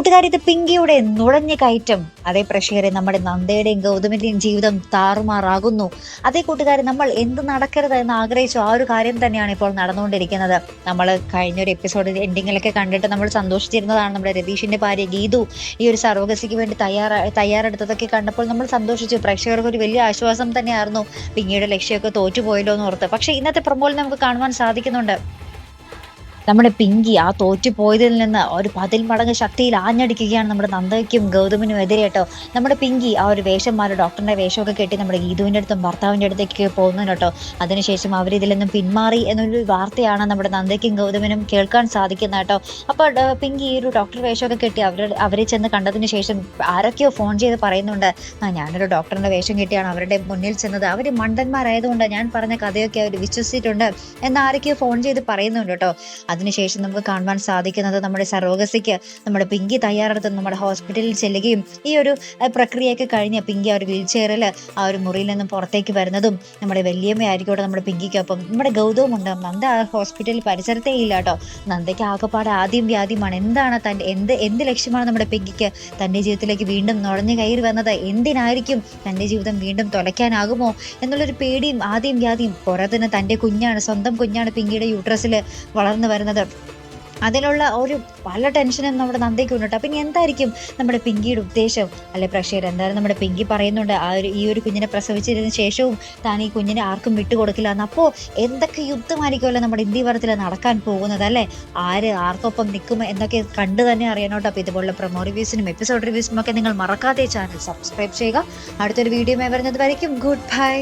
കൂട്ടുകാരി, ഇത് പിങ്കിയുടെ നുഴഞ്ഞു കയറ്റം അതേ പ്രേക്ഷകരെ നമ്മുടെ നന്ദയുടെയും ഗൗതമിന്റെയും ജീവിതം താറുമാറാകുന്നു. അതേ കൂട്ടുകാരി, നമ്മൾ എന്ത് നടക്കരുത് എന്ന് ആഗ്രഹിച്ചു ആ ഒരു കാര്യം തന്നെയാണ് ഇപ്പോൾ നടന്നുകൊണ്ടിരിക്കുന്നത്. നമ്മൾ കഴിഞ്ഞൊരു എപ്പിസോഡ് എൻഡിങ്ങിലൊക്കെ കണ്ടിട്ട് നമ്മൾ സന്തോഷിച്ചിരുന്നതാണ്. നമ്മുടെ രതീഷിന്റെ ഭാര്യ ഗീതു ഈ ഒരു സർവകസിക്ക് വേണ്ടി തയ്യാറെടുത്തതൊക്കെ കണ്ടപ്പോൾ നമ്മൾ സന്തോഷിച്ചു. പ്രേക്ഷകർക്ക് ഒരു വലിയ ആശ്വാസം തന്നെയായിരുന്നു പിങ്കിയുടെ ലക്ഷ്യമൊക്കെ തോറ്റുപോയല്ലോ എന്ന് ഓർത്ത്. പക്ഷെ ഇന്നത്തെ പ്രമോയിൽ നമുക്ക് കാണുവാൻ സാധിക്കുന്നുണ്ട്, നമ്മുടെ പിങ്കി ആ തോറ്റുപോയതിൽ നിന്ന് ഒരു 10 മടങ്ങ് ശക്തിയിൽ ആഞ്ഞടിക്കുകയാണ് നമ്മുടെ നന്ദയ്ക്കും ഗൗതമിനും എതിരെ കേട്ടോ. നമ്മുടെ പിങ്കി ആ ഒരു വേഷം മാറി ഡോക്ടറിന്റെ വേഷമൊക്കെ കെട്ടി നമ്മുടെ ഗീതുവിന്റെ അടുത്തും ഭർത്താവിന്റെ അടുത്തേക്ക് പോകുന്നു കേട്ടോ. അതിനുശേഷം അവരിതിൽ നിന്നും പിന്മാറി എന്നൊരു വാർത്തയാണ് നമ്മുടെ നന്ദയ്ക്കും ഗൗതമിനും കേൾക്കാൻ സാധിക്കുന്നത് കേട്ടോ. അപ്പോൾ പിങ്കി ഈ ഒരു ഡോക്ടർ വേഷമൊക്കെ കെട്ടി അവരെ ചെന്ന് കണ്ടതിന് ശേഷം ആരൊക്കെയോ ഫോൺ ചെയ്ത് പറയുന്നുണ്ട്, ഞാനൊരു ഡോക്ടറിന്റെ വേഷം കെട്ടിയാണ് അവരുടെ മുന്നിൽ ചെന്നത്, അവർ മണ്ടന്മാരായതുകൊണ്ട് ഞാൻ പറഞ്ഞ കഥയൊക്കെ അവർ വിശ്വസിച്ചിട്ടുണ്ട് എന്ന് ആരൊക്കെയോ ഫോൺ ചെയ്ത് പറയുന്നുണ്ട് കേട്ടോ. അതിനുശേഷം നമുക്ക് കാണുവാൻ സാധിക്കുന്നത് നമ്മുടെ സർവകസിക്ക് നമ്മുടെ പിങ്കി തയ്യാറെടുത്ത് നമ്മുടെ ഹോസ്പിറ്റലിൽ ചെല്ലുകയും ഈ ഒരു പ്രക്രിയയൊക്കെ കഴിഞ്ഞ് പിങ്കി ആ ഒരു വീൽ ചെയറിൽ ആ ഒരു മുറിയിൽ നിന്നും പുറത്തേക്ക് വരുന്നതും നമ്മുടെ വല്യമ്മ ആയിരിക്കോട്ടെ നമ്മുടെ പിങ്കിക്കൊപ്പം നമ്മുടെ ഗൗതവും ഉണ്ട്. നന്ദ ആ ഹോസ്പിറ്റലിൽ പരിസരത്തേ ഇല്ല കേട്ടോ. നന്ദയ്ക്ക് ആകെപ്പാടെ ആദ്യം വ്യാധിയുമാണ്. എന്താണ് എന്ത് ലക്ഷ്യമാണ് നമ്മുടെ പിങ്കിക്ക് തൻ്റെ ജീവിതത്തിലേക്ക് വീണ്ടും നുഴഞ്ഞു കയറി വന്നത്? എന്തിനായിരിക്കും തൻ്റെ ജീവിതം വീണ്ടും തുലയ്ക്കാനാകുമോ എന്നുള്ളൊരു പേടിയും ആദ്യം വ്യാധിയും. പോരാത്തതിന് തൻ്റെ സ്വന്തം കുഞ്ഞാണ് പിങ്കിയുടെ യൂട്രസിൽ വളർന്നു വരുന്നത്. അതിലുള്ള ഒരു പല ടെൻഷനും നമ്മുടെ നന്ദയ്ക്കുണ്ട് കേട്ടോ. പിന്നെ എന്തായിരിക്കും നമ്മുടെ പിങ്കിയുടെ ഉദ്ദേശം അല്ലെ പ്രേക്ഷകർ? എന്തായാലും നമ്മുടെ പിങ്കി പറയുന്നുണ്ട് ഈ ഒരു കുഞ്ഞിനെ പ്രസവിച്ചതിന് ശേഷവും താൻ ഈ കുഞ്ഞിനെ ആർക്കും വിട്ടുകൊടുക്കില്ല എന്ന്. അപ്പോൾ എന്തൊക്കെ യുദ്ധമായിരിക്കുമല്ലോ നമ്മുടെ ഇന്ത്യവരത്തിൽ നടക്കാൻ പോകുന്നത് അല്ലേ? ആർക്കൊപ്പം നിൽക്കും എന്നൊക്കെ കണ്ടു തന്നെ അറിയണോട്ടോ. അപ്പോൾ ഇതുപോലുള്ള പ്രൊമോ റിവ്യൂസിനും എപ്പിസോഡ് റിവ്യൂസിനും ഒക്കെ നിങ്ങൾ മറക്കാതെ ചാനൽ സബ്സ്ക്രൈബ് ചെയ്യുക. അടുത്തൊരു വീഡിയോ വരുന്നത് വരയ്ക്കും ഗുഡ് ബൈ.